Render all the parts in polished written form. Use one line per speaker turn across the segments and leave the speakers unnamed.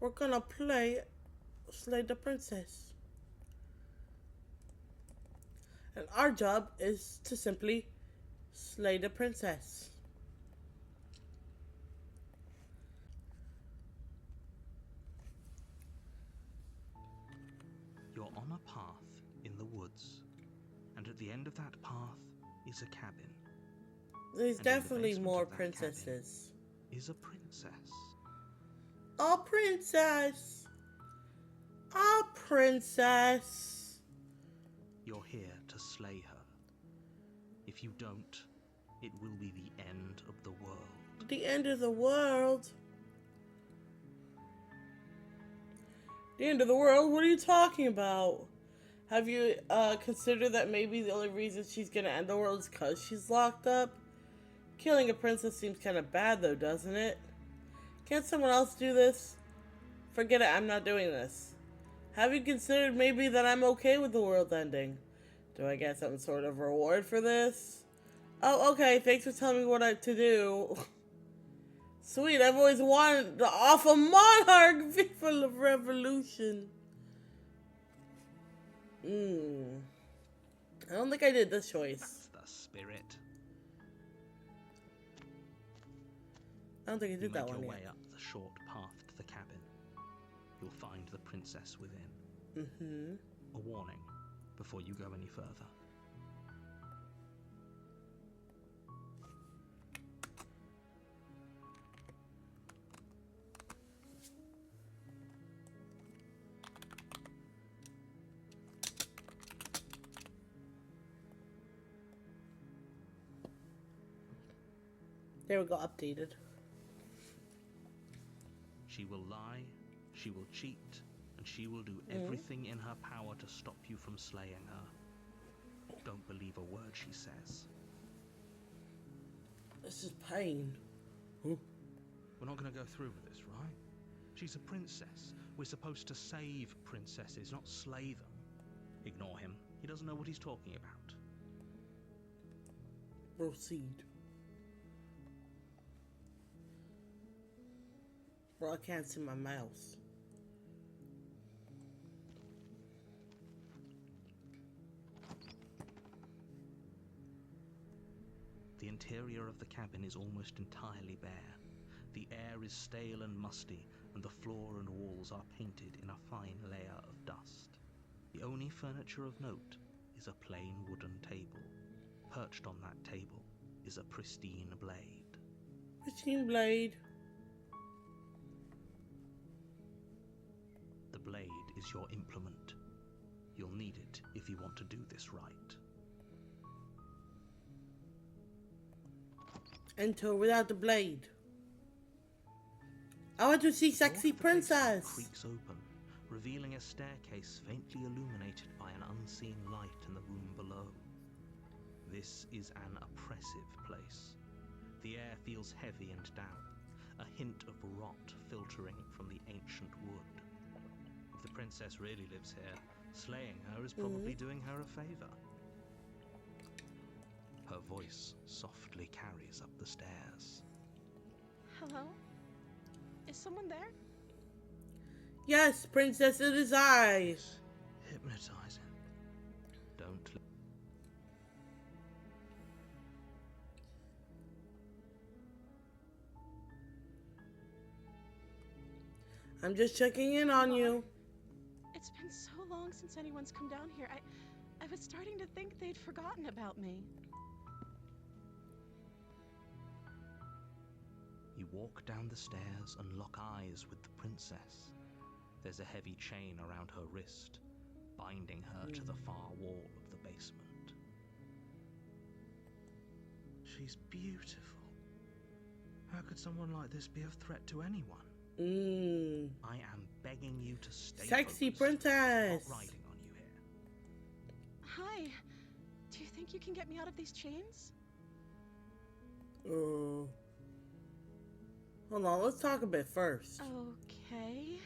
We're gonna play Slay the Princess. And our job is to simply slay the princess.
You're on a path in the woods, and at the end of that path is a cabin.
There's
And
definitely
in the
more
basement of that
princesses.
cabin is a princess.
A princess! A princess!
You're here to slay her. If you don't, it will be the end of the world.
The end of the world? The end of the world? What are you talking about? Have you considered that maybe the only reason she's gonna end the world is because she's locked up? Killing a princess seems kind of bad though, doesn't it? Can't someone else do this? Forget it, I'm not doing this. Have you considered maybe that I'm okay with the world ending? Do I get some sort of reward for this? Oh, okay, thanks for telling me what to do. Sweet, I've always wanted to offer monarch Viva la revolution. I don't think I did this choice.
That's the spirit.
I don't think I did that one
You make your
yet.
way up the short path to the cabin. You'll find the princess within. A warning before you go any further.
There we go, updated.
She will lie, she will cheat, and she will do everything in her power to stop you from slaying her. Don't believe a word she says.
This is pain.
We're not going to go through with this, right? She's a princess. We're supposed to save princesses, not slay them. Ignore him. He doesn't know what he's talking about.
Proceed. Bro, I can't see my mouse.
The interior of the cabin is almost entirely bare. The air is stale and musty, and the floor and walls are painted in a fine layer of dust. The only furniture of note is a plain wooden table. Perched on that table is a pristine blade.
Pristine blade.
The blade is your implement. You'll need it if you want to do this right.
Enter without the blade. I want to see sexy princess.
Creaks open, revealing a staircase faintly illuminated by an unseen light in the room below. This is an oppressive place. The air feels heavy and damp, a hint of rot filtering from the ancient wood. If the princess really lives here, slaying her is probably doing her a favor. Her voice softly carries up the stairs.
Hello? Is someone there?
Yes, princess, it is I.
Hypnotizing. Don't let...
I'm just checking in on you.
It's been so long since anyone's come down here. I was starting to think they'd forgotten about me.
You walk down the stairs and lock eyes with the princess. There's a heavy chain around her wrist, binding her to the far wall of the basement. She's beautiful. How could someone like this be of threat to anyone? I am begging you to stay
Sexy
focused.
princess.
Not riding on you here.
Hi. Do you think you can get me out of these chains?
Hold on, let's talk a bit first.
Okay.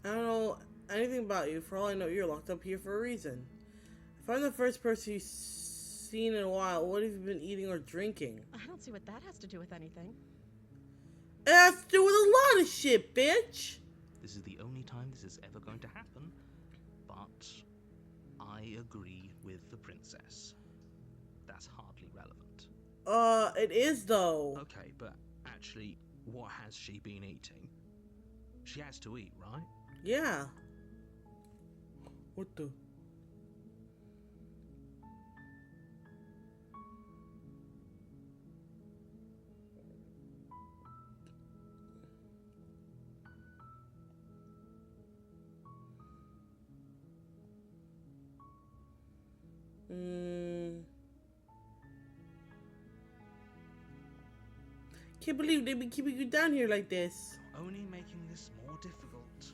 I don't know anything about you. For all I know, you're locked up here for a reason. If I'm the first person you've seen in a while, what have you been eating or drinking?
I don't see what that has to do with anything.
It has to do with a lot of shit, bitch!
This is the only time this is ever going to happen, but I agree with the princess. That's hardly relevant.
It is though.
Okay, but actually, what has she been eating? She has to eat, right?
Yeah. What the? Can't believe they be keeping you down here like this.
Only making this more difficult.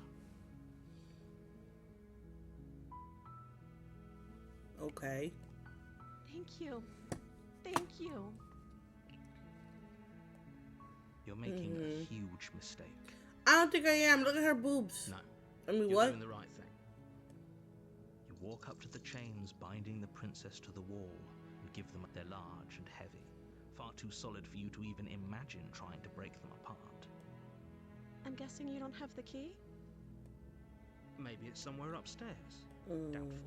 Okay.
Thank you. Thank you.
You're making a huge mistake.
I don't think I am. Look at her boobs.
No.
I mean,
You're
what?
doing the right thing. You walk up to the chains binding the princess to the wall and give them. They're large and heavy, far too solid for you to even imagine trying to break them apart.
I'm guessing you don't have the key?
Maybe it's somewhere upstairs. Doubtful.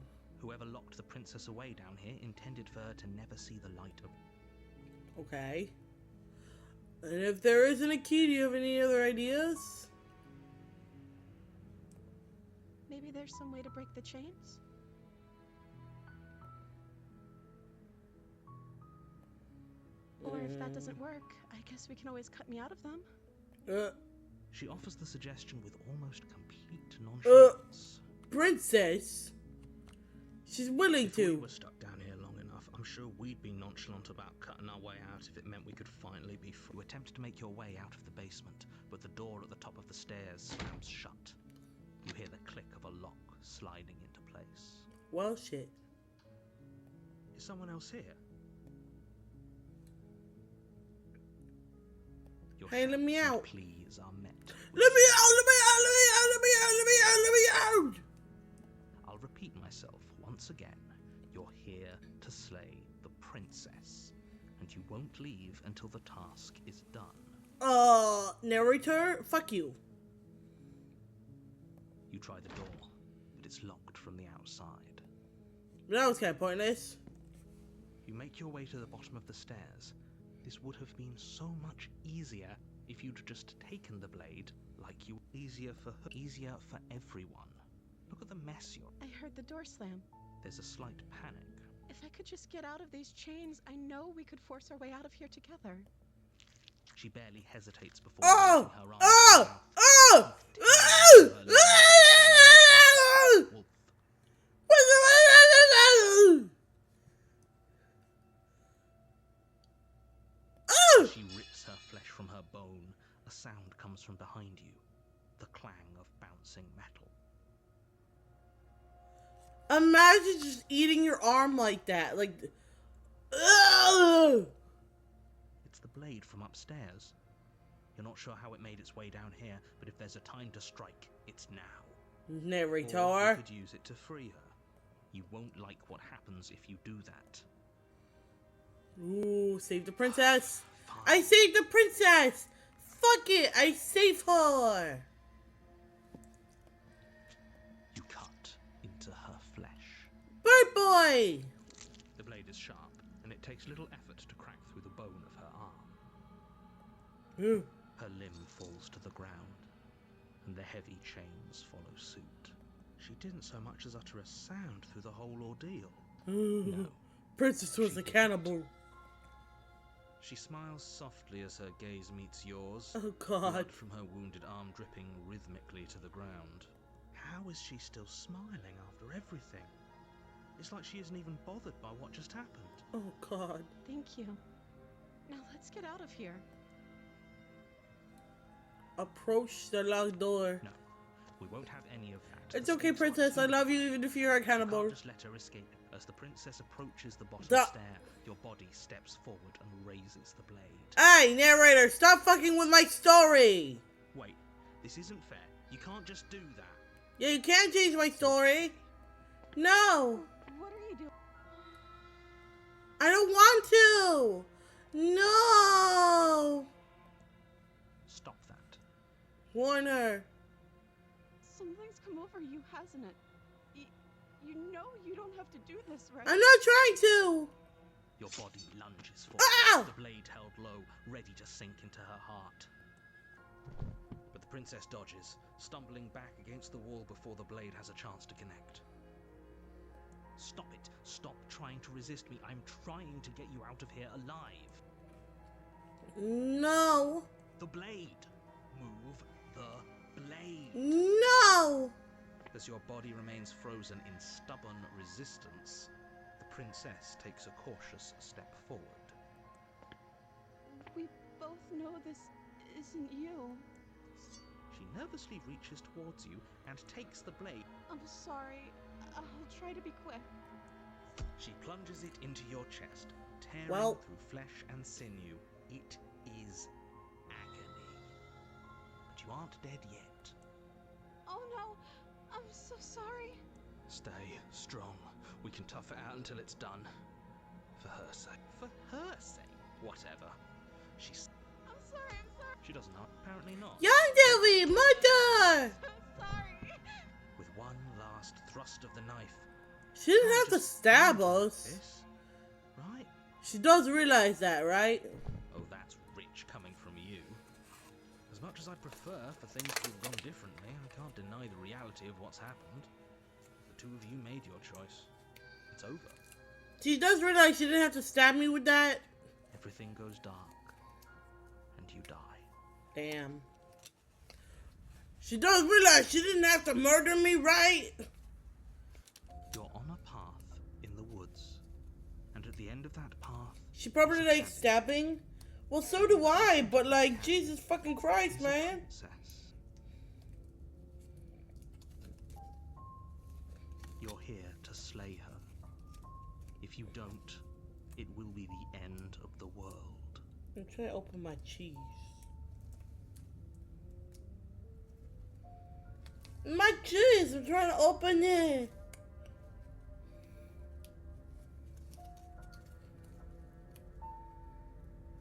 Whoever locked the princess away down here intended for her to never see the light of.
Okay. And if there isn't a key, do you have any other ideas?
Maybe there's some way to break the chains? Or if that doesn't work, I guess we can always cut me out of them.
She offers the suggestion with almost complete nonchalance.
Princess? She's willing
If
to.
we were stuck down here long enough, I'm sure we'd be nonchalant about cutting our way out if it meant we could finally be free. You attempt to make your way out of the basement, but the door at the top of the stairs slams shut. You hear the click of a lock sliding into place.
Well, shit.
Is someone else here? Your
Hey, let me
shouts and
out.
pleas are met.
Let me out! Let me out! Let me out! Let me out! Let me out! Let me out!
I'll repeat myself once again. You're here to slay the princess, and you won't leave until the task is done.
Narrator? Fuck you.
You try the door, but it's locked from the outside.
That was kind of pointless.
You make your way to the bottom of the stairs. This would have been so much easier if you'd just taken the blade like you. Easier for her, easier for everyone. Look at the mess you're.
I heard the door slam.
There's a slight panic.
If I could just get out of these chains, I know we could force our way out of here together.
She barely hesitates before
Oh!
raising her arms
Oh!
to her mouth.
Oh!
Wolf. She rips her flesh from her bone. A sound comes from behind you. The clang of bouncing metal.
Imagine just eating your arm like that. Like, ugh!
It's the blade from upstairs. You're not sure how it made its way down here, but if there's a time to strike, it's now. Or
Narrator.
you could use it to free her. You won't like what happens if you do that.
Ooh, save the princess.
Fine.
I saved the princess. Fuck it, I save her.
You cut into her flesh.
Bird boy.
The blade is sharp, and it takes little effort to crack through the bone of her arm.
Ooh.
Her limb falls to the ground, and the heavy chains follow suit. She didn't so much as utter a sound through the whole ordeal. No.
Princess was a cannibal.
She smiles softly as her gaze meets yours.
Oh God.
Blood from her wounded arm dripping rhythmically to the ground. How is she still smiling after everything? It's like she isn't even bothered by what just happened.
Oh God.
Thank you. Now let's get out of here.
Approach the locked door.
No, we won't have any of that.
It's okay, princess. I love you even if you're a
You
cannibal.
can't just let her escape. As the princess approaches the bottom
Stop.
stair, your body steps forward and raises the blade.
Hey, narrator, stop fucking with my story.
Wait, this isn't fair. You can't just do that.
Yeah, you can't change my story. No.
What are you doing?
I don't want to. No.
Stop that.
Warner.
Something's come over you, hasn't it? You know you don't have to do this, right?
I'm not trying to.
Your body lunges forward,
Ah!
the blade held low, ready to sink into her heart. But the princess dodges, stumbling back against the wall before the blade has a chance to connect. Stop it. Stop trying to resist me. I'm trying to get you out of here alive.
No.
The blade. Move the blade.
No.
As your body remains frozen in stubborn resistance, the princess takes a cautious step forward.
We both know this isn't you.
She nervously reaches towards you and takes the blade.
I'm sorry. I'll try to be quick.
She plunges it into your chest, tearing through flesh and sinew. It is agony. But you aren't dead yet.
Oh no, I'm so sorry.
Stay strong. We can tough it out until it's done. For her sake. For her sake? Whatever.
I'm sorry.
She doesn't know. Apparently not.
Young Devi, mother!
So sorry.
With one last thrust of the knife.
She didn't have to stab us.
This, right?
She does realize that, right?
Oh, that's rich coming from you. As much as I'd prefer for things to have gone differently, I can't deny the reality of what's happened. The two of you made your choice. It's over.
She does realize she didn't have to stab me with that.
Everything goes dark. And you die.
Damn. She does realize she didn't have to murder me, right?
You're on a path in the woods. And at the end of that path...
She probably like stabbing. Well, so do I, but like, Jesus fucking Christ, man.
Princess. You're here to slay her. If you don't, it will be the end of the world.
I'm trying to open my cheese. My cheese! I'm trying to open it!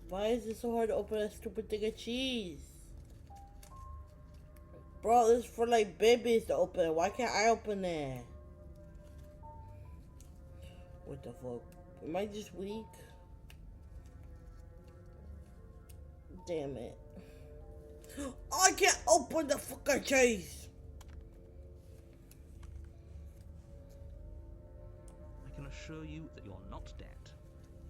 Why is it so hard to open a stupid thing of cheese? Bro, this is for like babies to open. Why can't I open it? What the fuck? Am I just weak? Damn it. I can't open the fucking cheese!
I can assure you that you're not dead.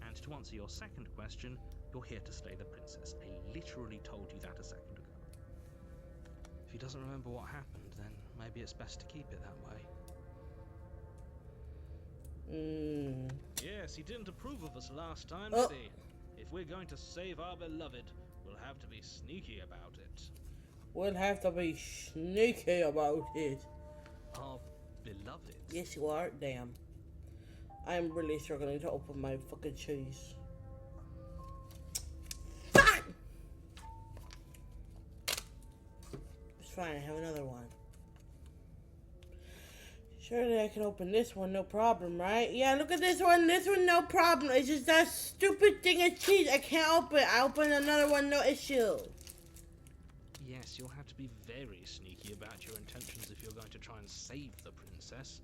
And to answer your second question, you're here to slay the princess. I literally told you that a second ago. If he doesn't remember what happened, then maybe it's best to keep it that way. Yes, he didn't approve of us last time, did he? If we're going to save our beloved, we'll have to be sneaky about it.
We'll have to be sneaky about it.
Our beloved?
Yes, you are. Damn. I'm really struggling to open my fucking cheese. Fuck! It's fine, I have another one. Surely I can open this one, no problem, right? Yeah, look at this one, no problem. It's just that stupid thing of cheese. I can't open it. I open another one, no issue.
Yes, you'll have to be very sneaky about your intentions if you're going to try and save the princess.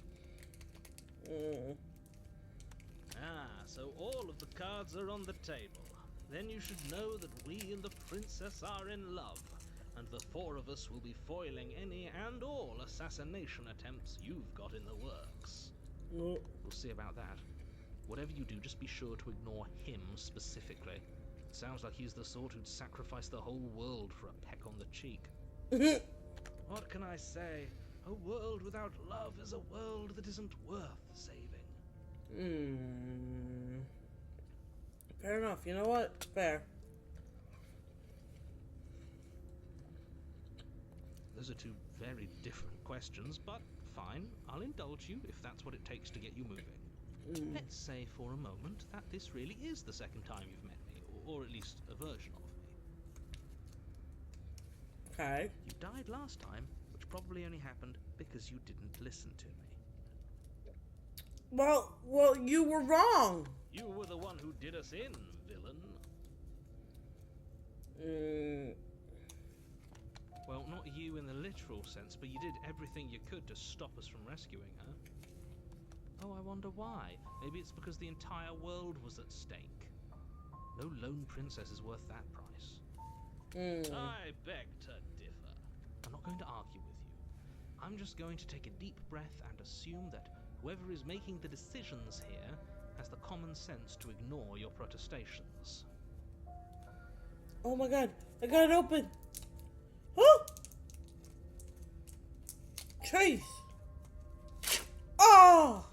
So all of the cards are on the table. Then you should know that we and the princess are in love, and the four of us will be foiling any and all assassination attempts you've got in the works. We'll see about that. Whatever you do, just be sure to ignore him specifically. It sounds like he's the sort who'd sacrifice the whole world for a peck on the cheek. What can I say? A world without love is a world that isn't worth saving.
Fair enough. You know what? Fair.
Those are two very different questions, but fine. I'll indulge you if that's what it takes to get you moving. Let's say for a moment that this really is the second time you've met me, or at least a version of me.
Okay.
You died last time, which probably only happened because you didn't listen to me.
Well, you were wrong.
You were the one who did us in, villain. Well, not you in the literal sense, but you did everything you could to stop us from rescuing her. Oh, I wonder why. Maybe it's because the entire world was at stake. No lone princess is worth that price. I beg to differ. I'm not going to argue with you. I'm just going to take a deep breath and assume that whoever is making the decisions here has the common sense to ignore your protestations.
Oh my god, I got it open. Oh! Trace! Oh!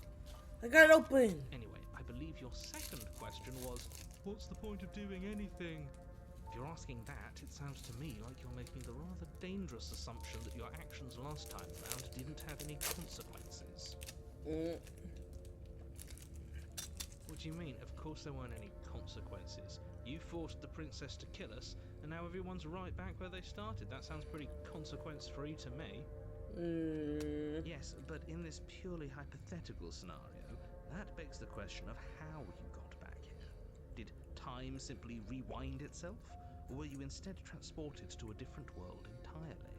I got it open.
Anyway, I believe your second question was, what's the point of doing anything? If you're asking that, it sounds to me like you're making the rather dangerous assumption that your actions last time round didn't have any consequences. What do you mean? Of course there weren't any consequences. You forced the princess to kill us, and now everyone's right back where they started. That sounds pretty consequence-free to me. Yes, but in this purely hypothetical scenario, that begs the question of how you got back here. Did time simply rewind itself, or were you instead transported to a different world entirely?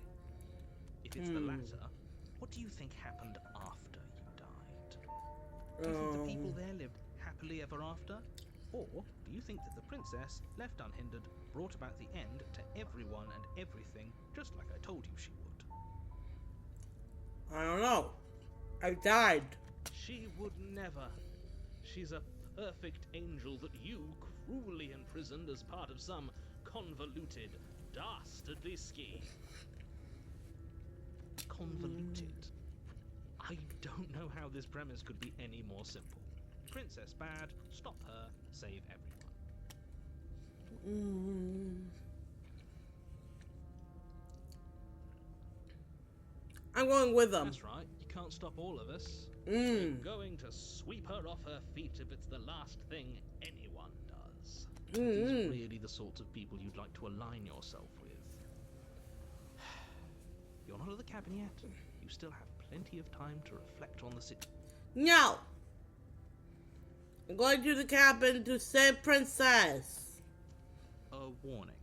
If it's the latter, what do you think happened after you died? Do you think the people there lived happily ever after? Or do you think that the princess, left unhindered, brought about the end to everyone and everything, just like I told you she would?
I don't know. I died.
She would never. She's a perfect angel that you cruelly imprisoned as part of some convoluted, dastardly scheme. Convoluted? I don't know how this premise could be any more simple. Princess bad, stop her, save everyone.
I'm going with them.
That's right, you can't stop all of us. We're going to sweep her off her feet if it's the last thing anyone does. These are really the sorts of people you'd like to align yourself with. You're not at the cabin yet. You still have plenty of time to reflect on the situation.
No! I'm going to the cabin to save Princess.
A warning.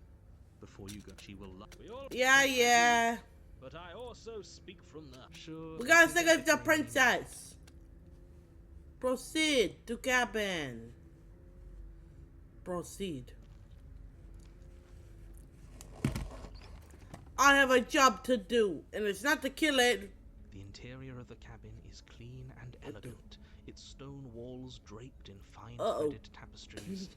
Before you go, she will love you.
Yeah.
But I also speak from the... Sure.
We gotta save the princess. Proceed to cabin. Proceed. I have a job to do, and it's not to kill it.
The interior of the cabin is clean and elegant. Its stone walls draped in fine threaded tapestries.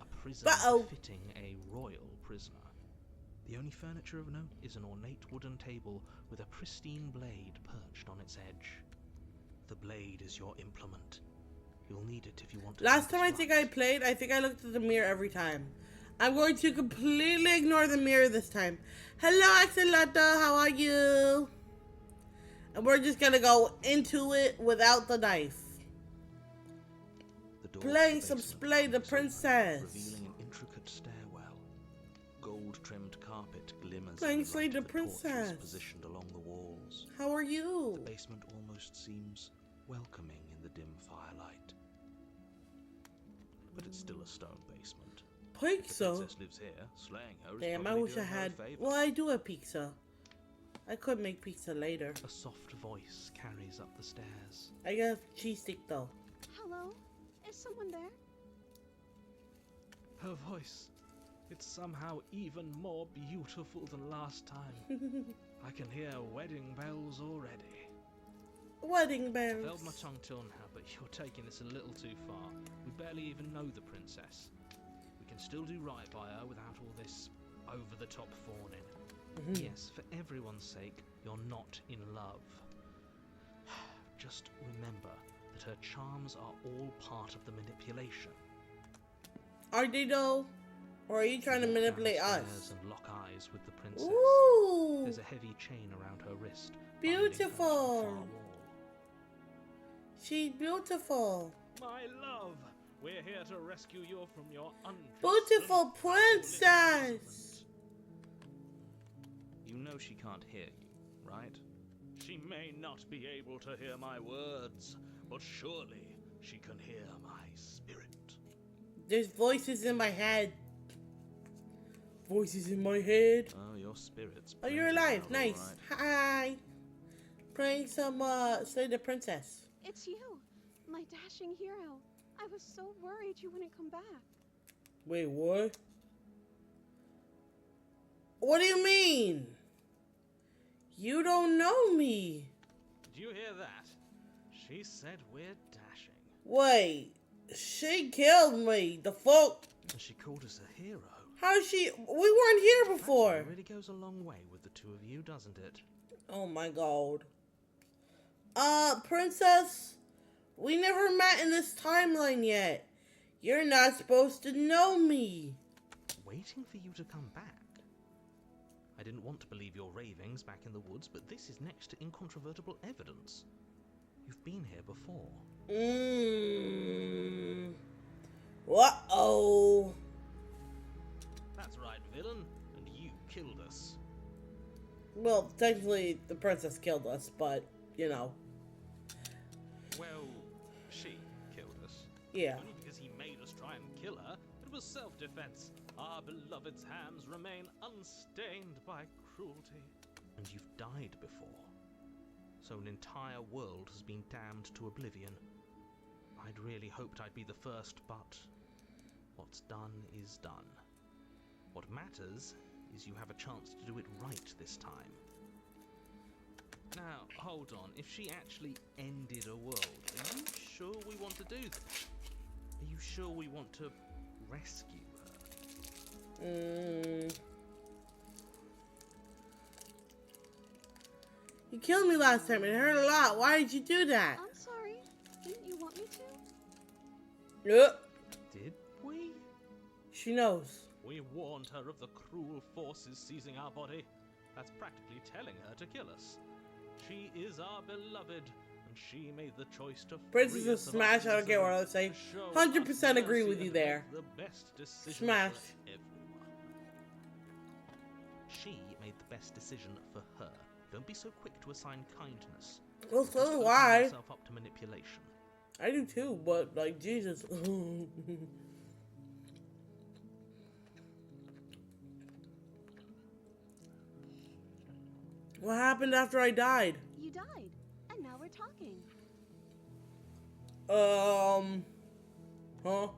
A prison befitting a royal prisoner. The only furniture of note is an ornate wooden table with a pristine blade perched on its edge. The blade is your implement. You'll need it if you want to...
Last time I think I played, I think I looked at the mirror every time. I'm going to completely ignore the mirror this time. Hello, Axelota, how are you? And we're just gonna go into it without the knife. Playing some Splay the Princess.
Revealing an intricate stairwell. Gold-trimmed carpet glimmers.
Playing Slay the
Princess.
Princess.
Positioned along the walls.
How are you?
The basement almost seems welcoming in the dim firelight. But it's still a stone basement.
Pizza?
The princess lives here, slaying her is
Damn, I
probably
wish I
doing her a
had...
favor.
Well, I do have pizza. I could make pizza later.
A soft voice carries up the stairs.
I got a cheese stick though.
Hello? Is someone there?
Her voice. It's somehow even more beautiful than last time. I can hear wedding bells already.
Wedding
I've held
bells.
my tongue till now, but you're taking this a little too far. We barely even know the princess. We can still do right by her without all this over-the-top fawning. Yes, for everyone's sake, you're not in love. Just remember that her charms are all part of the manipulation.
Are they though? Or are you trying to
Walk
manipulate
downstairs
us?
and lock eyes with the princess.
Ooh!
There's a heavy chain around her wrist. binding her to the
Beautiful!
far wall.
She's beautiful.
My love, we're here to rescue you from your unjust
Beautiful
and cruel
princess!
imprisonment. You know she can't hear you, right? She may not be able to hear my words, but surely she can hear my spirit.
There's voices in my head. Voices in my head.
Oh, your spirits.
Oh, you're
plenty
alive.
well, all
Nice.
right.
Hi. Playing some, Slay the Princess.
It's you, my dashing hero. I was so worried you wouldn't come back.
Wait, what? What do you mean? You don't know me.
Did you hear that? She said we're dashing.
Wait. She killed me. The fuck?
And she called us a hero.
How is she? We weren't here before.
That really goes a long way with the two of you, doesn't it?
Oh my god. Princess, we never met in this timeline yet. You're not supposed to know me.
Waiting for you to come back. I didn't want to believe your ravings back in the woods, but this is next to incontrovertible evidence. You've been here before.
Uh-oh.
That's right, villain. And you killed us.
Well, technically, the princess killed us, but, you know.
Well, she killed us.
Yeah.
Only because he made us try and kill her. It was self-defense. Our beloved's hands remain unstained by cruelty. And you've died before. So an entire world has been damned to oblivion. I'd really hoped I'd be the first, but what's done is done. What matters is you have a chance to do it right this time. Now, hold on. If she actually ended a world, are you sure we want to do this? Are you sure we want to rescue her?
You killed me last time. It hurt a lot. Why did you do that?
I'm sorry. Didn't you want me to?
Yep.
Did we?
She knows.
We warned her of the cruel forces seizing our body. That's practically telling her to kill us. She is our beloved, and she made the choice to
Princess
free
of
us of
Smash,
our
I don't care what I was
misery,
saying.
to show
100%
us
agree
mercy
with you
and
there.
make the best decision
Smash.
for everyone. She made the best decision for her. Don't be so quick to assign kindness.
Well,
Just
so do
open
I.
yourself up to manipulation.
I do too, but, like, Jesus. What happened after I died?
You died, and now we're talking.
Huh?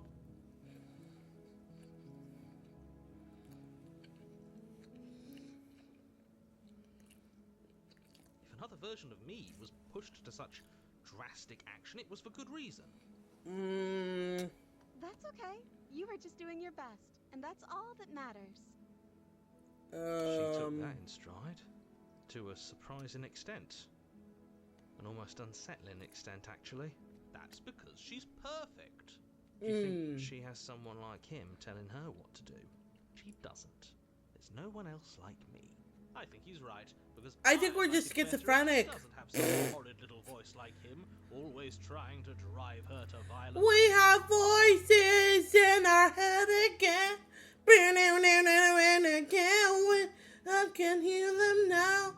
If another version of me was pushed to such drastic action, it was for good reason.
That's okay. You were just doing your best, and that's all that matters.
She took that in stride. To a surprising extent. An almost unsettling extent, actually. That's because she's perfect. Do you think she has someone like him telling her what to do? She doesn't. There's no one else like me. I think he's right, because
I think we're
like
just
it better if she
schizophrenic.
doesn't have some horrid little voice like him, always trying to drive her to violence.
We have voices in our head again. I can hear them now.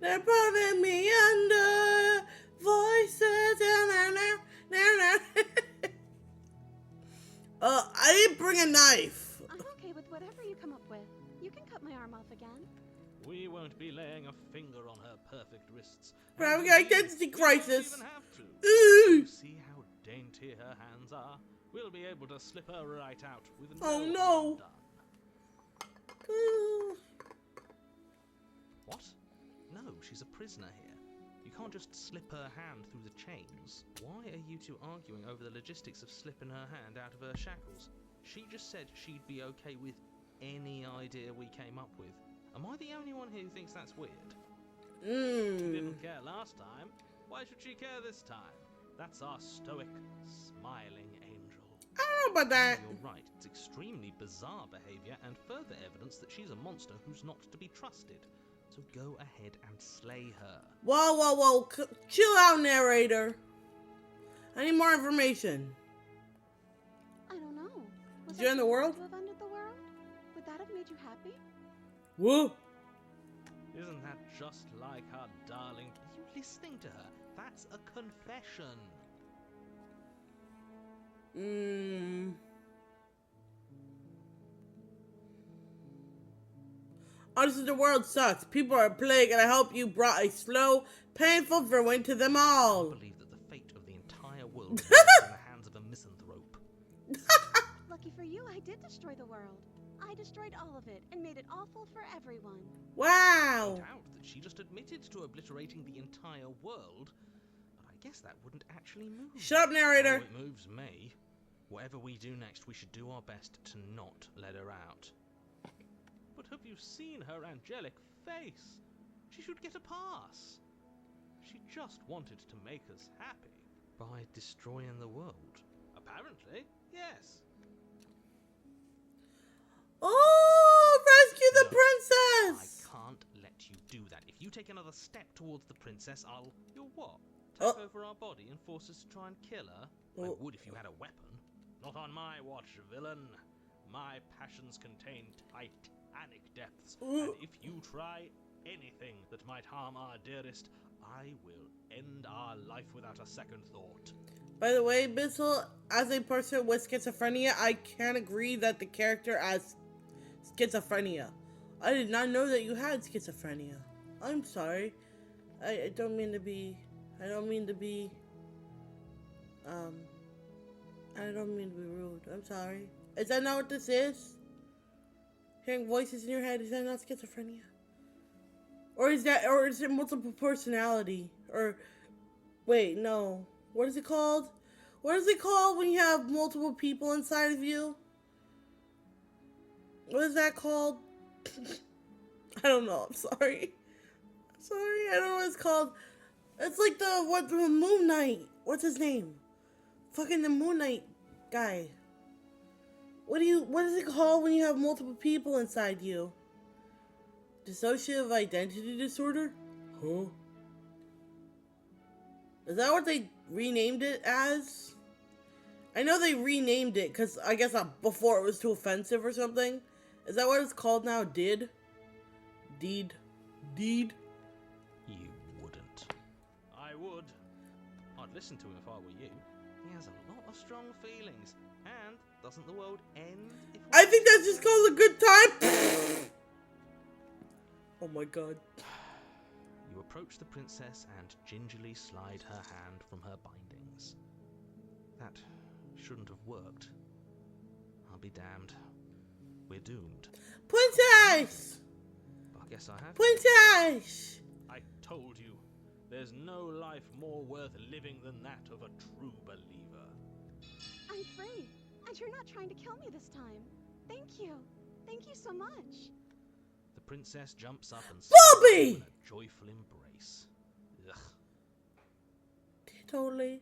They're putting me under voices. I didn't bring a knife.
I'm okay with whatever you come up with. You can cut my arm off again.
We won't be laying a finger on her perfect wrists.
We're having
And
an
indeed,
identity
we
crisis.
Won't even have to.
Ooh.
You see how dainty her hands are? We'll be able to slip her right out with
Oh,
no
no.
harm done. What? No, she's a prisoner here. You can't just slip her hand through the chains. Why are you two arguing over the logistics of slipping her hand out of her shackles? She just said she'd be okay with any idea we came up with. Am I the only one here who thinks that's weird? She didn't care last time. Why should she care this time? That's our stoic, smiling angel.
I don't know about that.
You're right. It's extremely bizarre behavior and further evidence that she's a monster who's not to be trusted. So go ahead and slay her.
Whoa. Chill out, narrator. I need more information.
I don't know. Was
Did you end the world?
To have ended the world? Would that have made you happy?
Whoa.
Isn't that just like our darling? listening to her. That's a confession.
Honestly, the world sucks. People are a plague, and I hope you brought a slow, painful ruin to them
I
all.
believe that the fate of the entire world is in the hands of a misanthrope.
Lucky for you, I did destroy the world. I destroyed all of it and made it awful for everyone.
Wow.
Point out that she just admitted to obliterating the entire world, but I guess that wouldn't actually move.
Shut up, narrator.
Oh, it moves me. Whatever we do next, we should do our best to not let her out. But have you seen her angelic face? She should get a pass. She just wanted to make us happy. By destroying the world? Apparently, yes.
Oh, rescue the
Look,
princess!
I can't let you do that. If you take another step towards the princess, You'll what?
Oh.
Take over our body and force us to try and kill her? I
Oh.
would if you had a weapon. Not on my watch, villain. My passions contain titanic depths, and if you try anything that might harm our dearest, I will end our life without a second thought.
By the way, Bissell, as a person with schizophrenia, I can't agree that the character has schizophrenia. I did not know that you had schizophrenia. I'm sorry. I don't mean to be rude. I'm sorry. Is that not what this is? Hearing voices in your head, is that not schizophrenia? Or is it multiple personality? Or, wait, no. What is it called? What is it called when you have multiple people inside of you? What is that called? I don't know. I'm sorry. I don't know what it's called. It's like the Moon Knight. What's his name? Fucking the Moon Knight guy. What is it called when you have multiple people inside you? Dissociative identity disorder? Huh? Is that what they renamed it as? I know they renamed it because I guess before it was too offensive or something. Is that what it's called now? Deed?
You wouldn't. I would. I'd listen to him if I were you. He has a lot of strong feelings. And doesn't the world end if we...
I think that's just called a good time. Oh my god.
You approach the princess and gingerly slide her hand from her bindings. That shouldn't have worked. I'll be damned. We're doomed.
Princess!
I guess I have.
Princess!
I told you, there's no life more worth living than that of a true believer.
I'm free, and you're not trying to kill me this time. Thank you. Thank you so much.
The princess jumps up and
Bobby!
in a joyful embrace. Ugh.
Totally.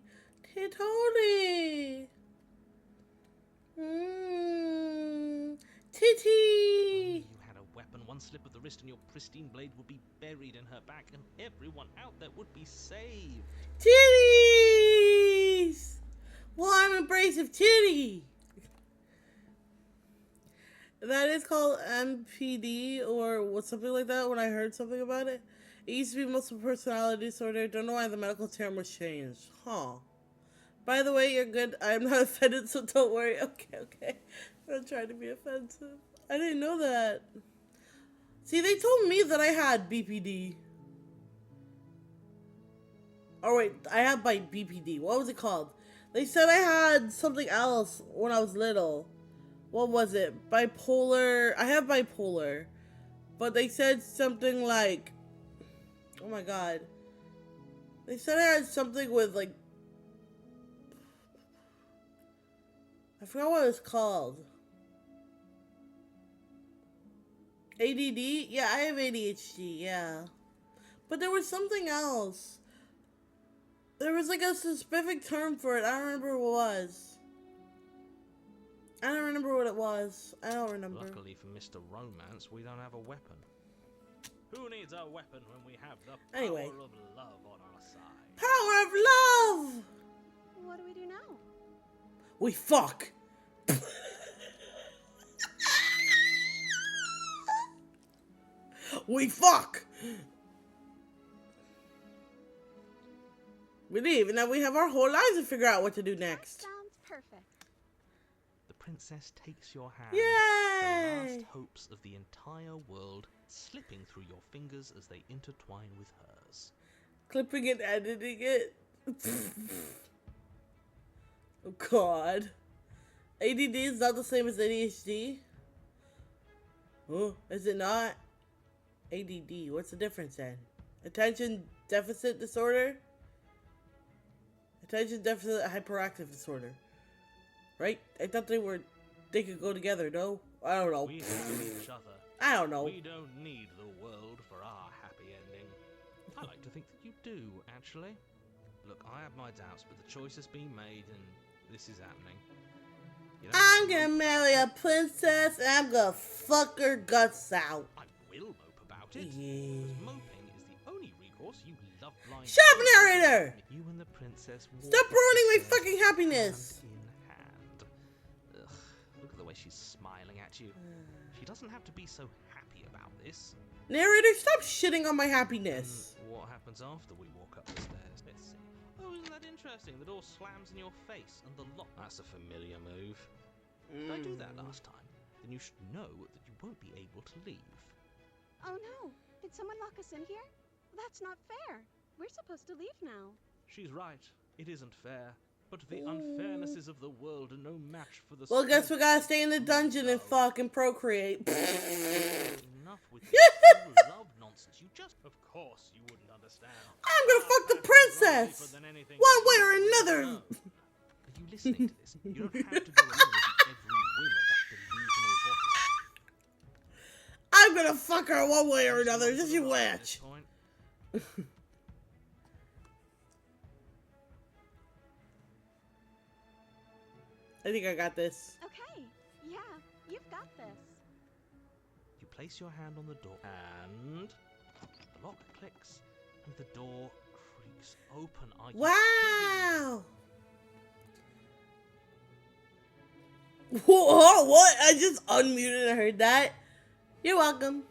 Titty!
You had a weapon, one slip of the wrist and your pristine blade would be buried in her back and everyone out there would be saved.
Titties! Well, I'm abrasive titty. That is called MPD or something like that when I heard something about it. It used to be multiple personality disorder. Don't know why the medical term was changed. Huh. By the way, you're good. I'm not offended, so don't worry. Okay. I'm not trying to be offensive. I didn't know that. See, they told me that I had BPD. Oh, wait. I have by BPD. What was it called? They said I had something else when I was little. What was it? Bipolar. I have bipolar. But they said something like... Oh my god. They said I had something with like... I forgot what it's called. ADD? Yeah, I have ADHD, yeah. But there was something else. There was like a specific term for it. I don't remember what it was. I don't remember what it was. I don't remember.
Luckily for Mr. Romance, we don't have a weapon. Who needs a weapon when we have the power
Anyway.
of love on our side?
Power of love!
What do we do now?
We fuck. We fuck. We leave, and then we have our whole lives to figure out what to do next.
Sounds perfect.
The princess takes your hand,
Yay!
the last hopes of the entire world slipping through your fingers as they intertwine with hers.
Clipping and editing it. Oh God. ADD is not the same as ADHD. Oh, is it not? ADD. What's the difference then? Attention deficit disorder? Attention deficit hyperactive disorder. Right? I thought they could go together, no? I don't know.
We have each other.
I don't know.
We don't need the world for our happy ending. I like to think that you do, actually. Look, I have my doubts, but the choice has been made, and this is happening. You don't
I'm
have to
gonna
mope.
marry a princess and I'm gonna fuck her guts out.
I will mope about it.
Yeah.
Because moping is the only recourse you love blind.
Shut up, narrator!
You and the princess walk
Stop
up
ruining
the
my
stairs,
fucking happiness.
hand in hand. Ugh, look at the way she's smiling at you. She doesn't have to be so happy about this.
Narrator, stop shitting on my happiness.
What happens after we walk up the stairs? Let's see. Oh, isn't that interesting? The door slams in your face and the lock. That's a familiar move. Did I do that last time? Then you should know that you won't be able to leave.
Oh no! Did someone lock us in here? That's not fair. We're supposed to leave now.
She's right. It isn't fair. But the unfairnesses of the world are no match for the
Well, guess we
strength
gotta stay in the dungeon and
of
fucking procreate.
Enough with this love nonsense. You just... Of course you wouldn't understand.
I'm gonna fuck the
Our
princess!
deeper than anything
One way
you
or
will
another!
know. Are you listening to this? You don't have to go along with every whim of that delusional voice.
I'm gonna fuck her one way or another, just you
At this
watch.
point.
I think I got this.
Okay. Yeah, you've got this.
You place your hand on the door and the lock clicks and the door creaks open. Are you kidding me?
Wow! Whoa, what? I just unmuted and heard that. You're welcome.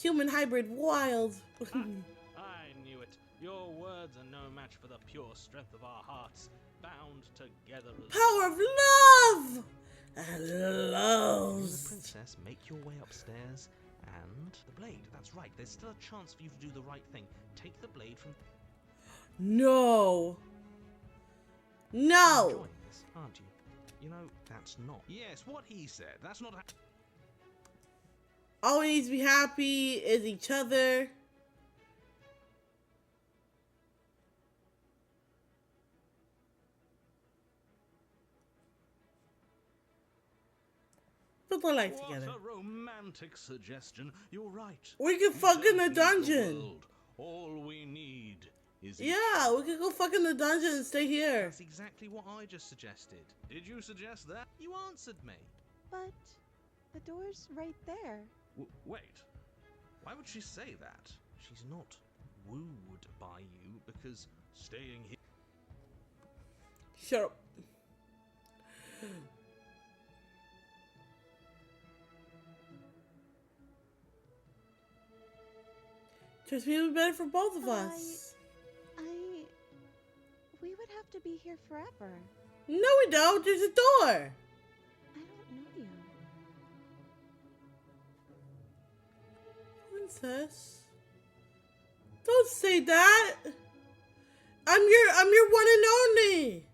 Human hybrid wild.
I knew it. Your words are no match for the pure strength of our hearts, bound together as
Power of love! And
You and the
loves.
princess make your way upstairs and the blade. That's right. There's still a chance for you to do the right thing. Take the blade from.
No.
You're
No.
enjoying this, aren't you? You know that's not. Yes, what he said. That's not.
All we need to be happy is each other. Put our life
What
together.
a romantic suggestion. You're right.
We can
We
fuck in
don't
the
need
dungeon.
world. All we need is each
Yeah, we could go fuck in the dungeon and stay here.
That's exactly what I just suggested. Did you suggest that? You answered me.
But the door's right there.
Wait. Why would she say that? She's not wooed by you because staying here.
Shut up. Trust me, it would be better for both of us.
We would have to be here forever.
No, we don't. There's a door.
I don't know you.
Princess. Don't say that. I'm your one and only.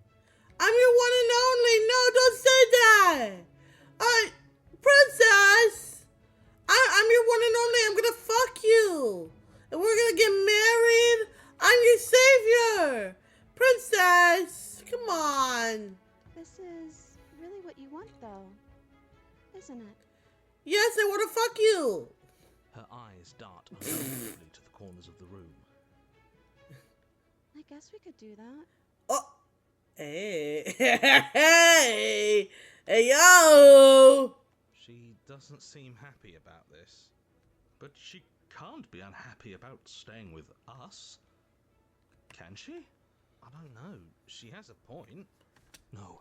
I'm your one and only. No, don't say that. Princess. I'm your one and only. I'm gonna fuck you. And we're gonna get married. I'm your savior. Princess. Come on.
This is really what you want, though, isn't it?
Yes, I wanna fuck you.
Her eyes dart uncomfortably to the corners of the room.
I guess we could do that.
Oh. Hey. Hey. Hey, yo.
She doesn't seem happy about this. But she can't be unhappy about staying with us. Can she? I don't know. She has a point. No.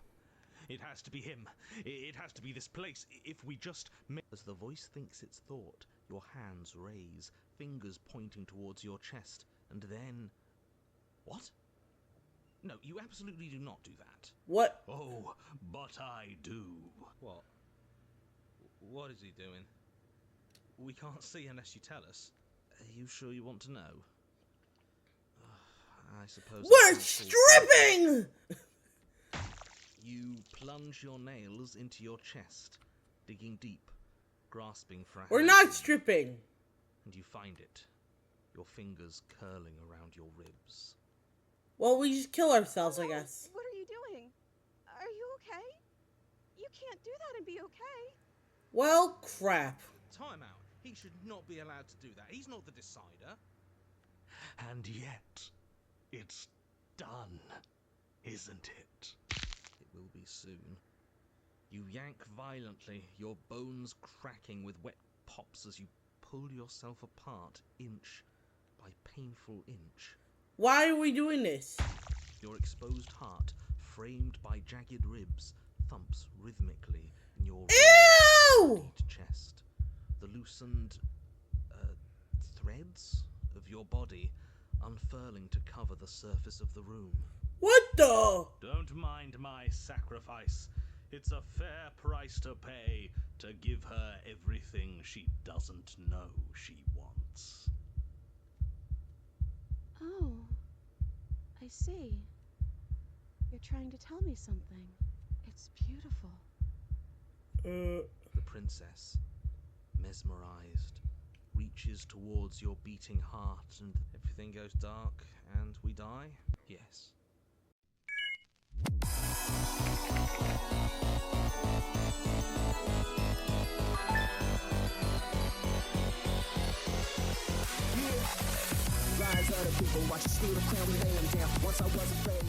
It has to be him. It has to be this place. If we just... As the voice thinks its thought, your hands raise, fingers pointing towards your chest, and then... What? No, you absolutely do not do that.
What?
Oh, but I do. What? What is he doing? We can't see unless you tell us. Are you sure you want to know? I suppose.
We're stripping!
You plunge your nails into your chest, digging deep, grasping for a
We're
handful,
not stripping.
and you find it. Your fingers curling around your ribs.
Well, we just kill ourselves, I
Hello?
guess.
What are you doing? Are you okay? You can't do that and be okay.
Well, crap.
Time out. He should not be allowed to do that. He's not the decider. And yet, it's done, isn't it? It will be soon. You yank violently, your bones cracking with wet pops as you pull yourself apart inch by painful inch.
Why are we doing this?
Your exposed heart, framed by jagged ribs, thumps rhythmically in your
Ew!
chest. The loosened threads of your body unfurling to cover the surface of the room.
What the?
Don't mind my sacrifice. It's a fair price to pay to give her everything she doesn't know she wants.
Oh, I see. You're trying to tell me something. It's beautiful.
The princess, mesmerized, reaches towards your beating heart and everything goes dark and we die? Yes.
Rise of the people, watch the steal the crown, we lay 'em down. Once I was afraid.